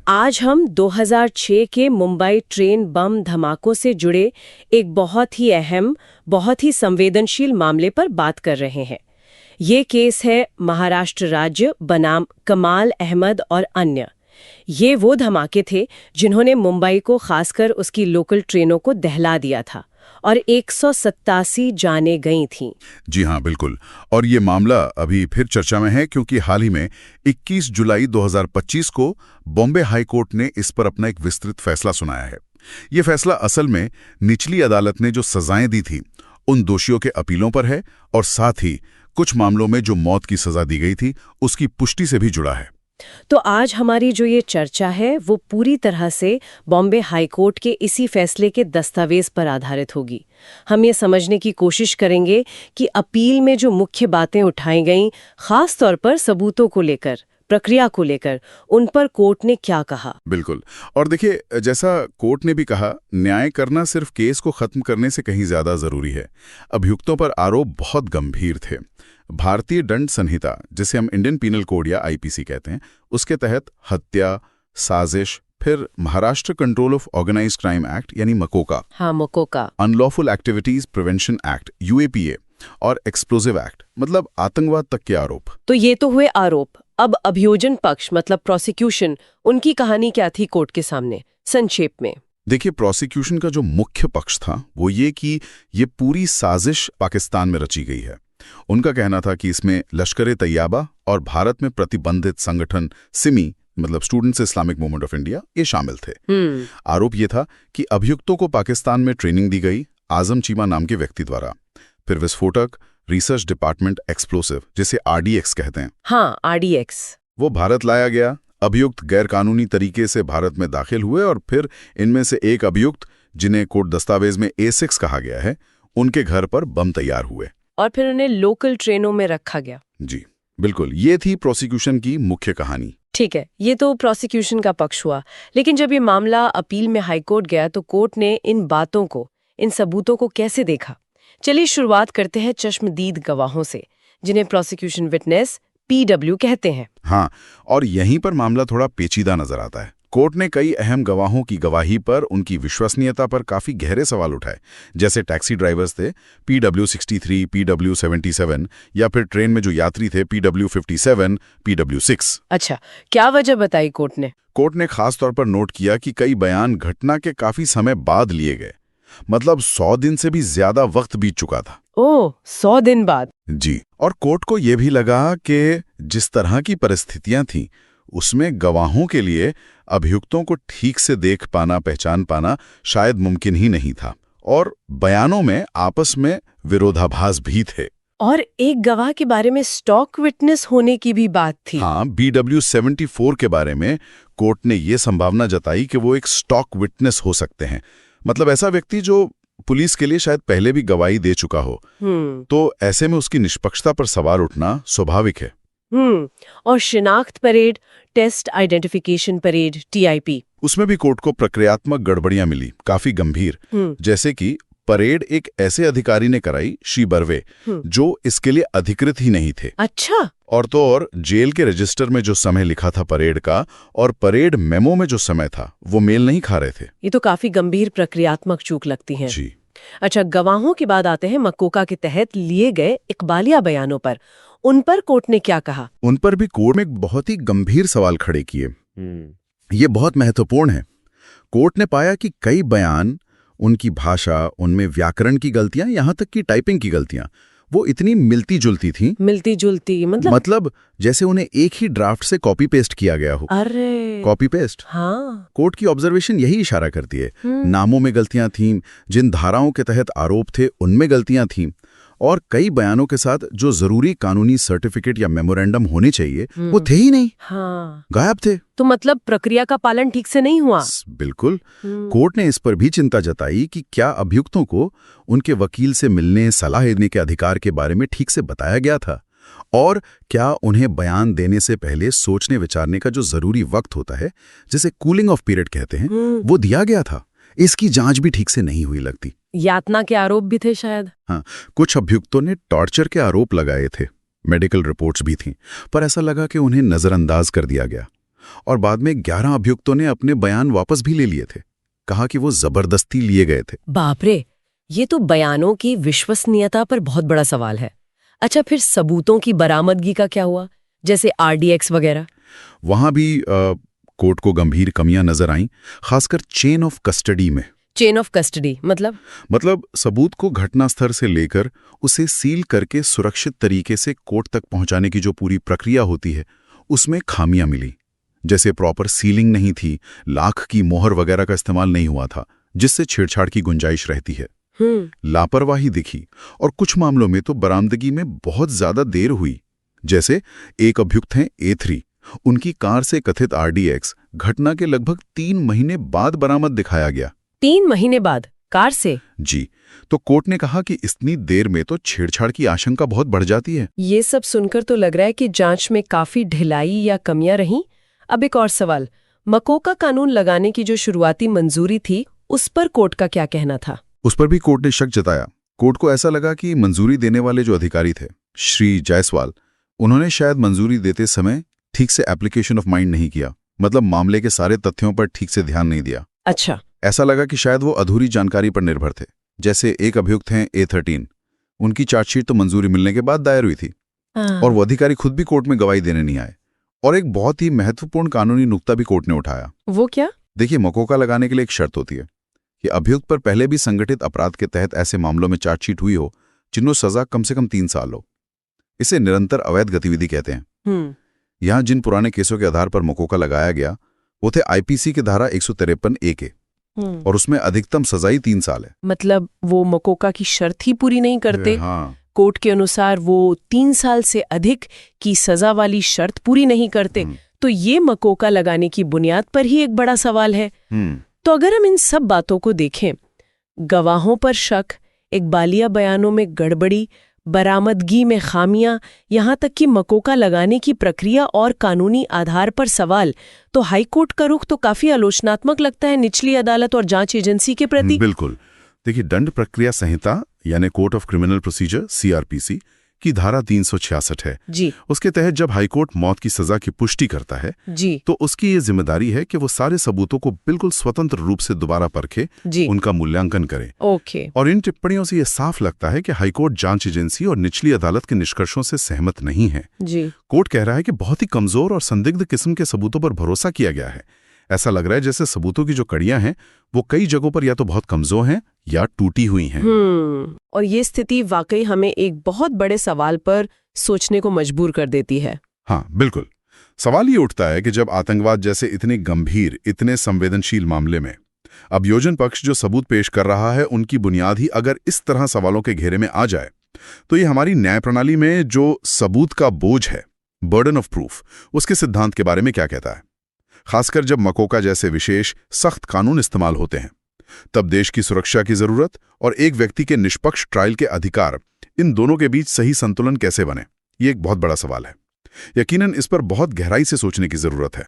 आज हम 2006 के मुंबई ट्रेन बम धमाकों से जुड़े एक बहुत ही अहम, बहुत ही संवेदनशील मामले पर बात कर रहे हैं। ये केस है महाराष्ट्र राज्य बनाम कमाल अहमद और अन्य। ये वो धमाके थे जिन्होंने मुंबई को, खासकर उसकी लोकल ट्रेनों को दहला दिया था और 187 जानें गई थीं। जी हाँ, बिल्कुल। और ये मामला अभी फिर चर्चा में है क्योंकि हाल ही में 21 जुलाई 2025 को बॉम्बे हाई कोर्ट ने इस पर अपना एक विस्तृत फैसला सुनाया है। ये फैसला असल में निचली अदालत ने जो सजाएं दी थी उन दोषियों के अपीलों पर है और साथ ही कुछ मामलों में जो मौत की सजा दी गई थी उसकी पुष्टि से भी जुड़ा है। तो आज हमारी जो ये चर्चा है वो पूरी तरह से बॉम्बे हाई कोर्ट के इसी फैसले के दस्तावेज पर आधारित होगी। हम ये समझने की कोशिश करेंगे कि अपील में जो मुख्य बातें उठाई गईं, खास तौर पर सबूतों को लेकर, प्रक्रिया को लेकर, उन पर कोर्ट ने क्या कहा। बिल्कुल। और देखिए, जैसा कोर्ट ने भी कहा, न्याय करना सिर्फ केस को खत्म करने से कहीं ज्यादा जरूरी है। अभियुक्तों पर आरोप बहुत गंभीर थे। भारतीय दंड संहिता, जिसे हम इंडियन पीनल कोड या आईपीसी कहते हैं, उसके तहत हत्या, साजिश, फिर Maharashtra control of organized crime act यानी MCOCA, MCOCA, unlawful activities prevention act UAPA और एक्सप्लोजिव एक्ट मतलब आतंकवाद तक के आरोप। तो ये तो हुए आरोप। अब अभियोजन पक्ष मतलब प्रोसिक्यूशन, उनकी कहानी क्या थी कोर्ट के सामने, संक्षेप में? देखिए, प्रोसिक्यूशन का जो मुख्य पक्ष था वो ये कि ये पूरी साजिश पाकिस्तान में रची गई है। उनका कहना था कि इसमें लश्कर-ए-तैयबा और भारत में प्रतिबंधित संगठन सिमी मतलब students Islamic movement of India ये शामिल थे। आरोप ये था कि अभियुक्तों को पाकिस्तान में ट्रेनिंग दी गई आजम चीमा नाम के व्यक्ति द्वारा। फिर विस्फोटक रिसर्च डिपार्टमेंट एक्सप्लोसिव, जिसे आरडीएक्स कहते हैं, हाँ आरडीएक्स, वो भारत लाया गया। अभियुक्त गैरकानूनी तरीके से भारत में दाखिल हुए और फिर इनमें से एक अभियुक्त, जिन्हें कोर्ट दस्तावेज में A6 कहा गया है, उनके घर पर बम तैयार हुए और फिर उन्हें लोकल ट्रेनों में रखा गया। जी बिल्कुल, ये थी प्रोसिक्यूशन की मुख्य कहानी। ठीक है, ये तो प्रोसिक्यूशन का पक्ष हुआ। लेकिन जब ये मामला अपील में हाईकोर्ट गया तो कोर्ट ने इन बातों को, इन सबूतों को कैसे देखा? चलिए शुरुआत करते हैं चश्मदीद गवाहों से, जिन्हें प्रोसिक्यूशन विटनेस PW कहते हैं। हाँ, और यहीं पर मामला थोड़ा पेचीदा नजर आता है। कोर्ट ने कई अहम गवाहों की गवाही पर, उनकी विश्वसनीयता पर काफी गहरे सवाल उठाए। जैसे टैक्सी ड्राइवर्स थे PW63, PW77 या फिर ट्रेन में जो यात्री थे PW57, PW6। अच्छा, क्या वजह बताई कोर्ट ने? कोर्ट ने खास तौर पर नोट किया कि कई बयान घटना के काफी समय बाद लिए गए, मतलब 100 दिन से भी ज्यादा वक्त बीत चुका था। ओह, 100 दिन बाद? जी। और कोर्ट को यह भी लगा कि जिस तरह की परिस्थितियां थीं उसमें गवाहों के लिए अभियुक्तों को ठीक से देख पाना, पहचान पाना शायद मुमकिन ही नहीं था। और बयानों में आपस में विरोधाभास भी थे। और एक गवाह के बारे में स्टॉक विटनेस होने की भी बात थी। हाँ, BW74 के बारे में कोर्ट ने ये संभावना जताई कि वो एक स्टॉक विटनेस हो सकते हैं, मतलब ऐसा व्यक्ति जो पुलिस के लिए शायद पहले भी गवाही दे चुका हो। तो ऐसे में उसकी निष्पक्षता पर सवाल उठना स्वाभाविक है। और शिनाख्त parade, test identification parade, TIP, उसमें भी कोर्ट को प्रक्रियात्मक गड़बड़ियां मिली, काफी गंभीर। जैसे कि परेड एक ऐसे अधिकारी ने कराई, श्री बर्वे, जो इसके लिए अधिकृत ही नहीं थे। अच्छा। और तो और जेल के रजिस्टर में जो समय लिखा था परेड का और परेड मेमो में जो समय था वो मेल नहीं खा रहे थे। ये तो काफी गंभीर प्रक्रियात्मक चूक लगती है। जी। अच्छा, गवाहों की बात आते हैं मकोका के तहत लिए गए इकबालिया बयानों पर। उन पर कोर्ट ने क्या कहा? उन पर भी कोर्ट में एक बहुत ही गंभीर सवाल खड़े किए। ये बहुत महत्वपूर्ण है। कोर्ट ने पाया कि कई बयान, उनकी भाषा, उनमें व्याकरण की गलतियां, यहां तक कि टाइपिंग की गलतियां, वो इतनी मिलती जुलती थीं। मिलती जुलती मतलब जैसे उन्हें एक ही ड्राफ्ट से कॉपी पेस्ट किया गया हो। अरे, कॉपी पेस्ट। हाँ। कोर्ट की ऑब्जर्वेशन यही इशारा करती है। नामों में गलतियां थीं, जिन धाराओं के तहत आरोप थे उनमें गलतियां थीं, और कई बयानों के साथ जो जरूरी कानूनी सर्टिफिकेट या मेमोरेंडम होने चाहिए वो थे ही नहीं। हाँ। गायब थे। तो मतलब प्रक्रिया का पालन ठीक से नहीं हुआ। बिल्कुल। कोर्ट ने इस पर भी चिंता जताई कि क्या अभियुक्तों को उनके वकील से मिलने, सलाह देने के अधिकार के बारे में ठीक से बताया गया था, और क्या उन्हें बयान देने से पहले सोचने विचारने का जो जरूरी वक्त होता है, जिसे कूलिंग ऑफ पीरियड कहते हैं, वो दिया गया था। इसकी जांच भी ठीक से नहीं हुई लगती। यातना के आरोप भी थे शायद। हाँ, कुछ अभियुक्तों ने टॉर्चर के आरोप लगाए थे, मेडिकल रिपोर्ट्स भी थीं, पर ऐसा लगा कि उन्हें नजरअंदाज कर दिया गया। और बाद में 11 अभियुक्तों ने अपने बयान वापस भी ले लिए थे। कहा कि वो जबरदस्ती लिए गए थे। बाप रे, ये तो बयानों की विश्वसनीयता पर बहुत बड़ा सवाल है। अच्छा, फिर सबूतों की बरामदगी का क्या हुआ, जैसे RDX वगैरह? वहां भी कोर्ट को गंभीर कमियां नजर आईं, खासकर चेन ऑफ कस्टडी में। चेन ऑफ कस्टडी मतलब सबूत को घटनास्थल से लेकर उसे सील करके सुरक्षित तरीके से कोर्ट तक पहुंचाने की जो पूरी प्रक्रिया होती है, उसमें खामियां मिली। जैसे प्रॉपर सीलिंग नहीं थी, लाख की मोहर वगैरह का इस्तेमाल नहीं हुआ था, जिससे छेड़छाड़ की गुंजाइश रहती है। लापरवाही दिखी, और कुछ मामलों में तो बरामदगी में बहुत ज्यादा देर हुई। जैसे एक अभियुक्त हैं A3, उनकी कार से कथित RDX घटना के लगभग 3 महीने बाद बरामद दिखाया गया। 3 महीने बाद कार से? जी, तो कोर्ट ने कहा कि इतनी देर में तो छेड़छाड़ की आशंका बहुत बढ़ जाती है। ये सब सुनकर तो लग रहा है कि जांच में काफी ढिलाई या कमियां रहीं। अब एक और सवाल, मकोका कानून लगाने की जो शुरुआती मंजूरी थी, उस पर कोर्ट का क्या कहना था? उस पर भी कोर्ट ने शक जताया। कोर्ट को ऐसा लगा कि मंजूरी देने वाले जो अधिकारी थे, श्री जायसवाल, उन्होंने शायद मंजूरी देते समय ठीक से एप्लीकेशन ऑफ माइंड नहीं किया, मतलब मामले के सारे तथ्यों पर ठीक से ध्यान नहीं दिया। अच्छा। ऐसा लगा कि शायद वो अधूरी जानकारी पर निर्भर थे। जैसे एक अभियुक्त हैं A13, उनकी चार्जशीट तो मंजूरी मिलने के बाद दायर हुई थी, और वो अधिकारी खुद भी कोर्ट में गवाही देने नहीं आए। और एक बहुत ही महत्वपूर्ण कानूनी नुक्ता भी कोर्ट ने उठाया। वो क्या? देखिए, मकोका लगाने के लिए एक शर्त होती है कि अभियुक्त पर पहले भी संगठित अपराध के तहत ऐसे मामलों में चार्जशीट हुई हो जिनको सजा कम से कम 3 साल हो। इसे निरंतर अवैध गतिविधि कहते हैं। यहां जिन पुराने केसों के आधार पर मकोका लगाया गया वो थे IPC की धारा 153A के, और उसमें अधिकतम सजा ही 3 साल है। मतलब वो मकोका की शर्त ही पूरी नहीं करते। हाँ। कोर्ट के अनुसार वो 3 साल से अधिक की सजा वाली शर्त पूरी नहीं करते, तो ये मकोका लगाने की बुनियाद पर ही एक बड़ा सवाल है। तो अगर हम इन सब बातों को देखें, गवाहों पर शक, एक बालिया बयानों में गड़बड़ी, बरामदगी में खामियां, यहाँ तक कि मकोका लगाने की प्रक्रिया और कानूनी आधार पर सवाल, तो हाईकोर्ट का रुख तो काफी आलोचनात्मक लगता है निचली अदालत और जांच एजेंसी के प्रति। बिल्कुल। देखिए, दंड प्रक्रिया संहिता यानी court of criminal procedure CRPC की धारा 366 है जी। उसके तहत जब हाईकोर्ट मौत की सजा की पुष्टि करता है जी, तो उसकी ये जिम्मेदारी है कि वो सारे सबूतों को बिल्कुल स्वतंत्र रूप से दोबारा परखे, उनका मूल्यांकन करे। ओके। और इन टिप्पणियों से ये साफ लगता है कि हाईकोर्ट जांच एजेंसी और निचली अदालत के निष्कर्षों से सहमत नहीं है। जी। कोर्ट कह रहा है कि बहुत ही कमजोर और संदिग्ध किस्म के सबूतों पर भरोसा किया गया है। ऐसा लग रहा है जैसे सबूतों की जो कड़ियां हैं वो कई जगहों पर या तो बहुत कमजोर हैं या टूटी हुई हैं। और ये स्थिति वाकई हमें एक बहुत बड़े सवाल पर सोचने को मजबूर कर देती है। हाँ, बिल्कुल। सवाल ये उठता है कि जब आतंकवाद जैसे इतने गंभीर, इतने संवेदनशील मामले में अभियोजन पक्ष जो सबूत पेश कर रहा है उनकी बुनियाद ही अगर इस तरह सवालों के घेरे में आ जाए, तो ये हमारी न्याय प्रणाली में जो सबूत का बोझ है, बर्डन ऑफ प्रूफ, उसके सिद्धांत के बारे में क्या कहता है। खासकर जब मकोका जैसे विशेष सख्त कानून इस्तेमाल होते हैं, तब देश की सुरक्षा की जरूरत और एक व्यक्ति के निष्पक्ष ट्रायल के अधिकार, इन दोनों के बीच सही संतुलन कैसे बने, ये एक बहुत बड़ा सवाल है। यकीनन इस पर बहुत गहराई से सोचने की जरूरत है।